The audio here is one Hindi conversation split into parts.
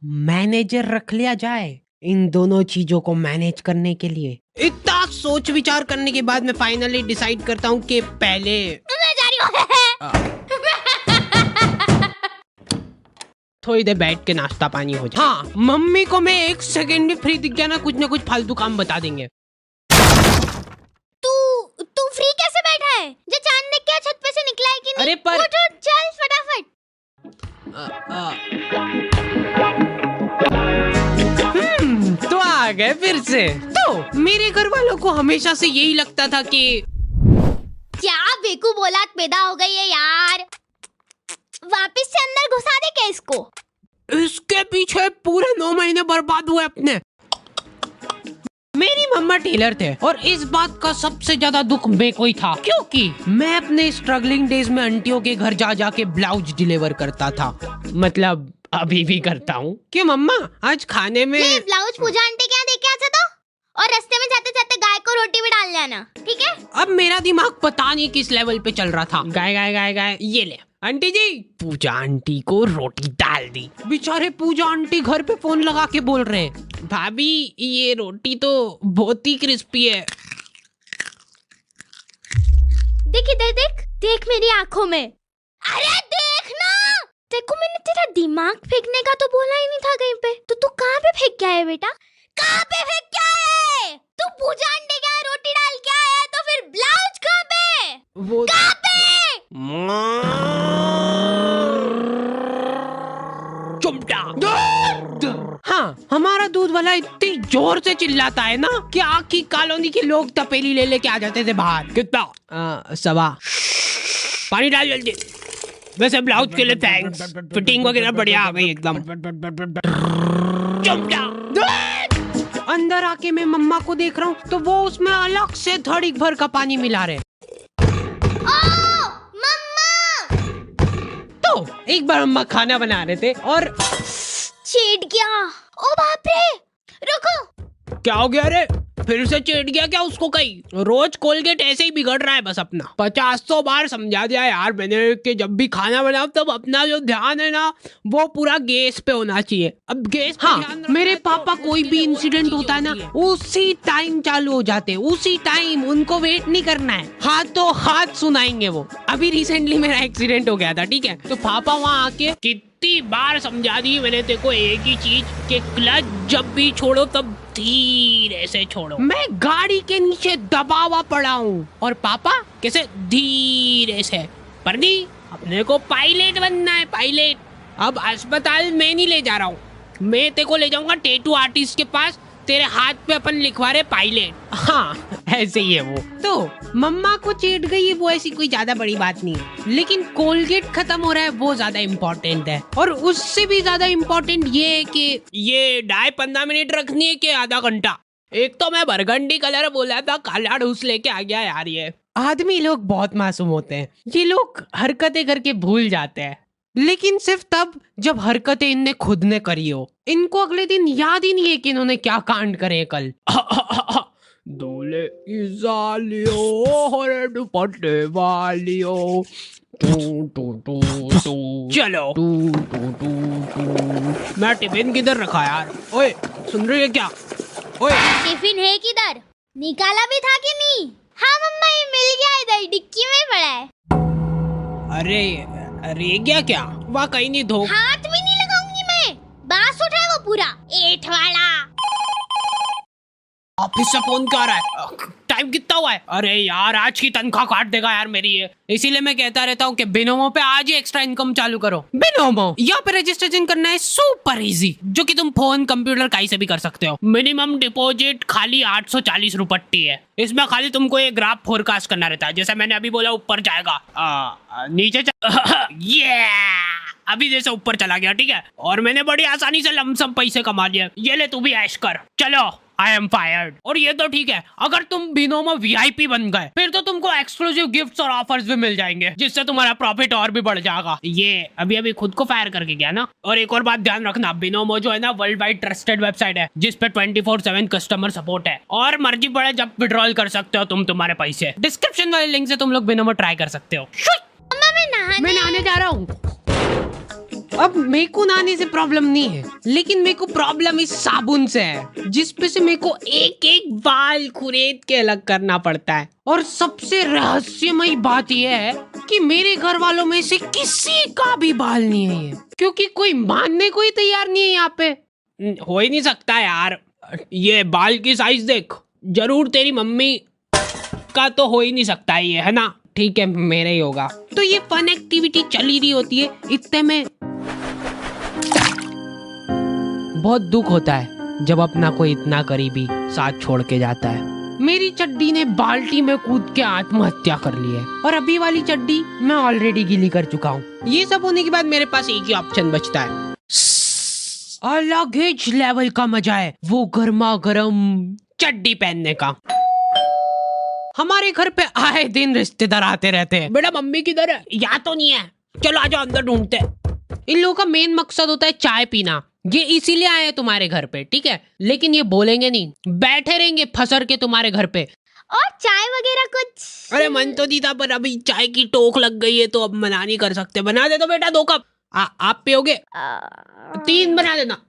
मैनेजर रख लिया जाए इन दोनों चीजों को मैनेज करने के लिए। इतना सोच विचार करने के बाद मैं फाइनली डिसाइड करता हूँ कि पहले मैं जा रही हूँ। थोड़ी देर बैठ के नाश्ता पानी हो जाए। हाँ, मम्मी को मैं 1 सेकंड भी फ्री दिख गया ना, कुछ ना कुछ फालतू काम बता देंगे। तू फ्री कैसे बैठा है? जो चांद देख के छत पे से निकला है कि नहीं? अरे पर उठ चल फटाफट। तो आ गए फिर से। तो मेरे घर वालों को हमेशा से यही लगता था कि क्या बेकूफ औलाद पैदा हो गई है यार। वापस से अंदर घुसा दे क्या इसको? इसके पीछे पूरे 9 महीने बर्बाद हुए अपने। मेरी मम्मा टेलर थे और इस बात का सबसे ज्यादा दुख मेरे को ही था, क्योंकि मैं अपने स्ट्रगलिंग डेज में आंटियों के घर जा जाके ब्लाउज डिलीवर करता था। मतलब अभी भी करता हूँ। कि मम्मा आज खाने में ब्लाउज पूजा आंटी क्या देख के आ जाता, और रास्ते में जाते जाते गाय को रोटी भी डाल लेना, ठीक है? अब मेरा दिमाग पता नहीं किस लेवल पे चल रहा था। गाय गाय गाय गाय, ये ले आंटी जी। पूजा आंटी को रोटी डाल दी। बेचारे पूजा आंटी घर पे फोन लगा के बोल रहे हैं, भाभी ये रोटी तो बहुत ही क्रिस्पी है। देख इधर, देख मेरी आंखों में। अरे देख ना, देखो मैंने तेरा दिमाग फेंकने का तो बोला ही नहीं था कहीं पे। तो तू कहाँ पे फेंक के आया बेटा? कहाँ पे फेंक के आया? तू पूजा आंटी के यहाँ रोटी डाल के आया है, तो फिर ब्लाउज कहाँ पे? वो कहाँ पे? हाँ, हमारा दूध वाला इतनी जोर से चिल्लाता है ना कि आखी कॉलोनी के लोग तपेली ले लेके आ जाते थे बाहर। कितना? 1.25। पानी डाल जल्दी। वैसे ब्लाउज के लिए थैंक्स, फिटिंग वगैरह बढ़िया आ गई एकदम। अंदर आके मैं मम्मा को देख रहा हूँ तो वो उसमें अलग से धड़ी भर का पानी मिला रहे। तो एक बार मम्मा खाना बना रहे थे और छेड़ गया। ओ बाप रे, रुको। क्या हो गया रे? फिर से चेट गया क्या उसको? कहीं रोज कोलगेट ऐसे ही बिगड़ रहा है बस अपना। 50 बार समझा दिया यार मैंने कि जब भी खाना बनाओ तब अपना जो ध्यान है ना वो पूरा गैस पे होना चाहिए। अब गैस पे हाँ, मेरे पापा कोई भी इंसिडेंट होता है ना उसी टाइम चालू हो जाते हैं, उसी टाइम। उनको वेट नहीं करना है, हाथों हाथ सुनाएंगे वो। अभी रिसेंटली मेरा एक्सीडेंट हो गया था, ठीक है? तो पापा वहाँ आके कितनी बार समझा दी मैंने तेरे को एक ही चीज कि क्लच जब भी छोड़ो तब धीरे से छोड़ो। मैं गाड़ी के नीचे दबा हुआ पड़ा हूँ और पापा कैसे धीरे से। पर नहीं, अपने को पायलट बनना है, पायलट। अब अस्पताल में नहीं ले जा रहा हूँ, मैं तेरे को ले जाऊंगा टैटू आर्टिस्ट के पास। तेरे हाथ पे अपन लिखवा रहे पायलट। हाँ ऐसे ही है वो। तो मम्मा को चेट गई वो ऐसी कोई ज्यादा बड़ी बात नहीं है, लेकिन कोलगेट खत्म हो रहा है वो ज्यादा इम्पोर्टेंट है। और उससे भी ज्यादा इम्पोर्टेंट ये है कि ये डाई 15 मिनट रखनी है कि आधा घंटा। एक तो मैं बरगंडी कलर बोला था, काला ढूस लेके आ गया यार। ये आदमी लोग बहुत मासूम होते हैं, ये लोग हरकतें करके भूल जाते हैं, लेकिन सिर्फ तब जब हरकतें इनने खुद ने करी हो। इनको अगले दिन याद ही नहीं है कि इन्होंने क्या कांड करे कल। दूल्हे की सालियों हरे दुपट्टे वालियों, चलो मैं टिफिन किधर रखा यार? ओए सुन रही है क्या? ओए टिफिन है किधर? निकाला भी था कि नहीं? हाँ मम्मा, ये मिल गया, इधर डिक्की में पड़ा है। अरे गया क्या? वहाँ कहीं नहीं धो। हाथ भी नहीं लगाऊंगी मैं, बांस उठा वो पूरा एट वाला। ऑफिस से फोन क्या आ रहा है? टाइम कितना हुआ है? अरे यार आज की तनख्वाह काट देगा यार मेरी ये। इसीलिए मैं कहता रहता हूँ कि बिनोमो पे आज ही एक्स्ट्रा इनकम चालू करो। बिनोमो यहाँ पे रजिस्ट्रेशन करना है सुपर इजी, जो कि तुम फोन कंप्यूटर कहीं से भी कर सकते हो। मिनिमम डिपॉजिट खाली 840 रुपट्टी है। इसमें खाली तुमको एक ग्राफ फोरकास्ट करना रहता है, जैसे मैंने अभी बोला ऊपर जाएगा, नीचे ये अभी जैसे ऊपर चला गया, ठीक है? और मैंने बड़ी आसानी से लमसम पैसे कमा लिए। ये ले तू भी ऐश कर। चलो आई एम फायर्ड। और ये तो ठीक है, अगर तुम बिनोमो VIP बन गए फिर तो तुमको एक्सक्लूसिव गिफ्ट्स और ऑफर्स भी मिल जाएंगे, जिससे तुम्हारा प्रॉफिट और भी बढ़ जाएगा। ये अभी खुद को फायर करके गया ना। और एक और बात ध्यान रखना, बिनोमो जो है ना वर्ल्ड वाइड ट्रस्टेड वेबसाइट है, जिसपे 24/7 कस्टमर सपोर्ट है, और मर्जी पड़े जब विड्रॉल कर सकते हो तुम तुम्हारे पैसे। डिस्क्रिप्शन वाले लिंक से तुम लोग बिनोमो ट्राई कर सकते हो। मैं नहाने जा रहा हूँ। अब मेरे को नहाने से प्रॉब्लम नहीं है, लेकिन मेरे को प्रॉब्लम इस साबुन से है, जिस पे से मेरे को एक एक बाल खुरेद के अलग करना पड़ता है। और सबसे रहस्यमयी बात यह है कि मेरे घर वालों में से किसी का भी बाल नहीं है ये, क्योंकि कोई मानने को ही तैयार नहीं है यहाँ पे। हो ही नहीं सकता यार, ये बाल की साइज देख, जरूर तेरी मम्मी का तो हो ही नहीं सकता ये, है ना? ठीक है, मेरा ही होगा। तो ये फन एक्टिविटी चल ही रही होती है, इतने में बहुत दुख होता है जब अपना कोई इतना करीबी साथ छोड़ के जाता है। मेरी चड्डी ने बाल्टी में कूद के आत्महत्या कर ली है, और अभी वाली चड्डी मैं ऑलरेडी गीली कर चुका हूँ। ये सब होने के बाद मेरे पास एक ही ऑप्शन बचता है, अलग ही लेवल का मजा है वो गर्मा गर्म चड्डी पहनने का। हमारे घर पे आए दिन रिश्तेदार आते रहते हैं। बेटा मम्मी किधर है? या तो नहीं है, चलो आ जाओ अंदर ढूंढते हैं। इन लोगों का मेन मकसद होता है चाय पीना। ये इसीलिए आए हैं तुम्हारे घर पे, ठीक है? लेकिन ये बोलेंगे नहीं, बैठे रहेंगे फसर के तुम्हारे घर पे। और चाय वगैरह कुछ? अरे मन तो नहीं था, पर अभी चाय की टोक लग गई है तो अब मना नहीं कर सकते। बना दे तो बेटा 2 कप। आप पियोगे? 3 बना देना।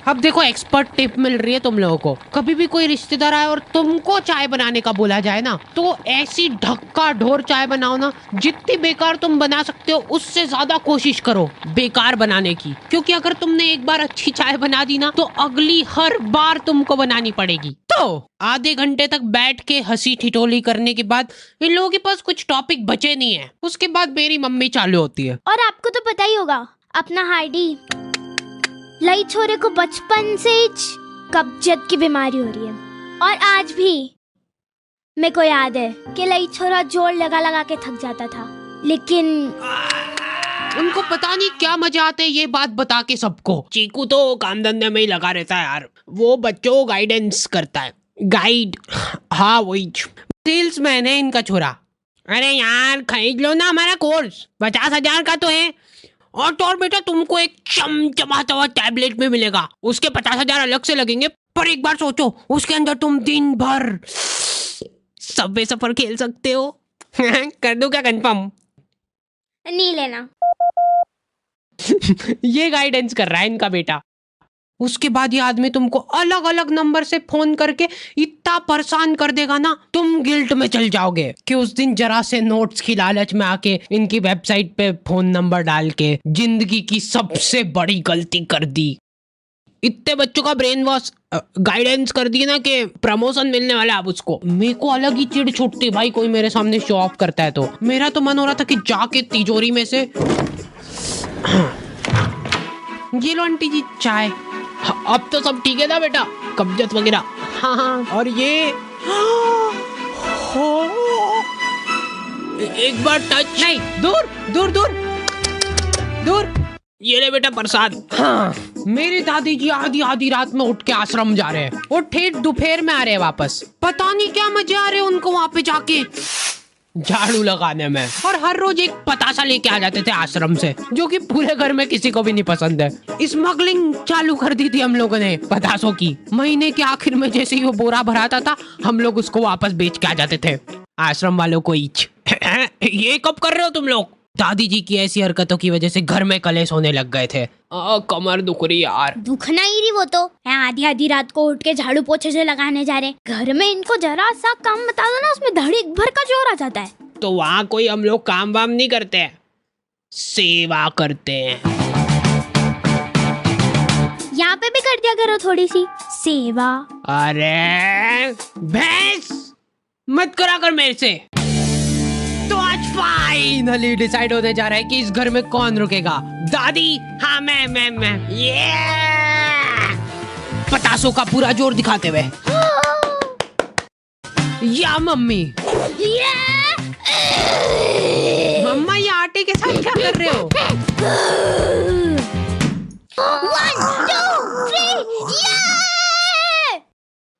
अब देखो एक्सपर्ट टिप मिल रही है तुम लोगों को। कभी भी कोई रिश्तेदार आए और तुमको चाय बनाने का बोला जाए ना, तो ऐसी ढक्का ढोर चाय बनाओ ना, जितनी बेकार तुम बना सकते हो उससे ज्यादा कोशिश करो बेकार बनाने की। क्योंकि अगर तुमने एक बार अच्छी चाय बना दी ना, तो अगली हर बार तुमको बनानी पड़ेगी। तो आधे घंटे तक बैठ के हंसी ठिठोली करने के बाद इन लोगों के पास कुछ टॉपिक बचे नहीं है। उसके बाद मेरी मम्मी चालू होती है। और आपको तो पता ही होगा, अपना हार्डी लई छोरे को बचपन से ही कब्जियत की बीमारी हो रही है, और आज भी मेरे को याद है कि लई छोरा जोर लगा लगा के थक जाता था, लेकिन उनको पता नहीं क्या मजा आता है ये बात बता के सबको। चीकू तो काम धंधे में ही लगा रहता है यार, वो बच्चों को गाइडेंस करता है। गाइड, हाँ वही सेल्समैन है इनका छोरा। अरे यार खरीद लो ना हमारा कोर्स, 50,000 का तो है। और बेटा तुमको एक चमचमाता हुआ टैबलेट में मिलेगा, उसके 50,000 अलग से लगेंगे। पर एक बार सोचो, उसके अंदर तुम दिन भर सबवे सफर खेल सकते हो। कर दो क्या कंफर्म? नहीं लेना। ये गाइडेंस कर रहा है इनका बेटा। उसके बाद ये आदमी तुमको अलग अलग नंबर से फोन करके इतना परेशान कर देगा ना, तुम गिल्ट में चल जाओगे कि उस दिन जरा से नोट्स की लालच में आके इनकी वेबसाइट पे फोन नंबर डाल के जिंदगी की सबसे बड़ी गलती कर दी। इतने बच्चों का ब्रेन वॉश गाइडेंस कर दी ना कि प्रमोशन मिलने वाला अब उसको। मेरे को अलग ही चिढ़ छुटती भाई, कोई मेरे सामने शो ऑफ करता है तो। मेरा तो मन हो रहा था कि जाके तिजोरी में से ये लो आंटी जी चाय। अब तो सब ठीक है ना बेटा, कब्जियत वगैरह? हाँ। और ये एक बार टच नहीं, दूर दूर दूर दूर। ये ले बेटा प्रसाद। हाँ, मेरी दादी जी आधी आधी रात में उठ के आश्रम जा रहे हैं और ठेठ दोपहर में आ रहे हैं वापस। पता नहीं क्या मजे आ रहे हैं उनको वहाँ पे जाके झाड़ू लगाने में। और हर रोज एक पतासा लेके आ जाते थे आश्रम से, जो कि पूरे घर में किसी को भी नहीं पसंद है। स्मगलिंग चालू कर दी थी हम लोगों ने पतासों की। महीने के आखिर में जैसे ही वो बोरा भराता था, हम लोग उसको वापस बेच के आ जाते थे आश्रम वालों को ईच। ये कब कर रहे हो तुम लोग? दादी जी की ऐसी हरकतों की वजह से घर में कलेश होने लग गए थे। कमर दुख रही यार। दुखना ही रही वो तो। आधी आधी रात को उठ के झाड़ू पोछे से लगाने जा रहे। घर में इनको जरा सा काम बता दो ना, उसमें धड़ीक भर का जोर आ जाता है। तो वहाँ कोई हम लोग काम वाम नहीं करते हैं, सेवा करते हैं। यहाँ पे भी कर दिया करो थोड़ी सी सेवा। अरे भैंस मत करा कर मेरे से। तो आज फाइनली डिसाइड होने जा रहा है कि इस घर में कौन रुकेगा। दादी? हाँ मैं ये पतासों का पूरा जोर दिखाते हुए। या मम्मी? मम्मा ये आटे के साथ क्या कर रहे हो? 1 2 3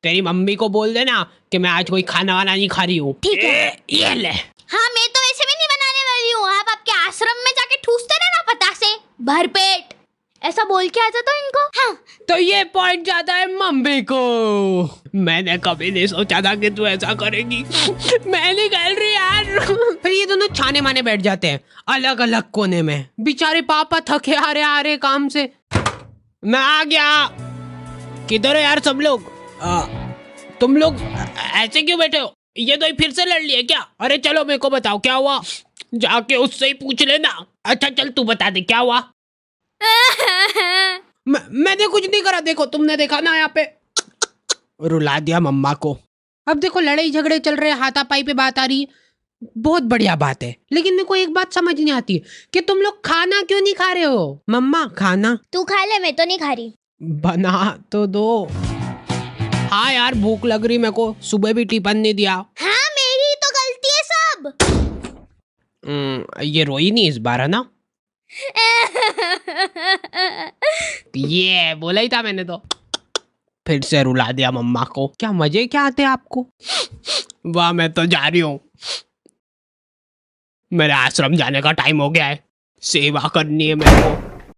तेरी मम्मी को बोल देना कि मैं आज कोई खाना वाना नहीं खा रही हूँ। ठीक है। ये ले। हाँ मैं तो वैसे भी नहीं बनाने वाली हूँ। आप आपके आश्रम में जाके ठूसते रहना पता से भरपेट। ऐसा बोल के आता तो इनको। हाँ तो ये पॉइंट जाता है मम्मी को। मैंने कभी नहीं सोचा था कि तू ऐसा करेगी। मैं नहीं खेल रही यार। फिर ये दोनों छाने माने बैठ जाते हैं अलग अलग कोने में। बेचारे पापा थके आ रहे काम से। मैं आ गया। किधर है यार सब लोग? तुम लोग ऐसे क्यों बैठे हो? ये तो फिर से लड़ लिए क्या? अरे चलो मेरे को बताओ क्या हुआ, जाके उससे ही पूछ लेना। अच्छा चल तू बता दे क्या हुआ। मैंने कुछ नहीं करा, देखो तुमने देखा ना यहाँ पे। रुला दिया मम्मा को। अब देखो लड़ाई झगड़े चल रहे, हाथापाई पे बात आ रही है, बहुत बढ़िया बात है। लेकिन मेरे को एक बात समझ नहीं आती कि तुम लोग खाना क्यों नहीं खा रहे हो? मम्मा खाना तू खा ले, मैं तो नहीं खा रही। बना तो दो। हाँ यार भूख लग रही मेरे को, सुबह भी टिफिन नहीं दिया। हाँ मेरी तो गलती है सब। ये रोई नहीं इस बार है ना? ये बोला ही था मैंने तो। फिर से रुला दिया मम्मा को। क्या मजे क्या आते हैं आपको? वाह मैं तो जा रही हूँ, मेरे आश्रम जाने का टाइम हो गया है, सेवा करनी है मेरे को।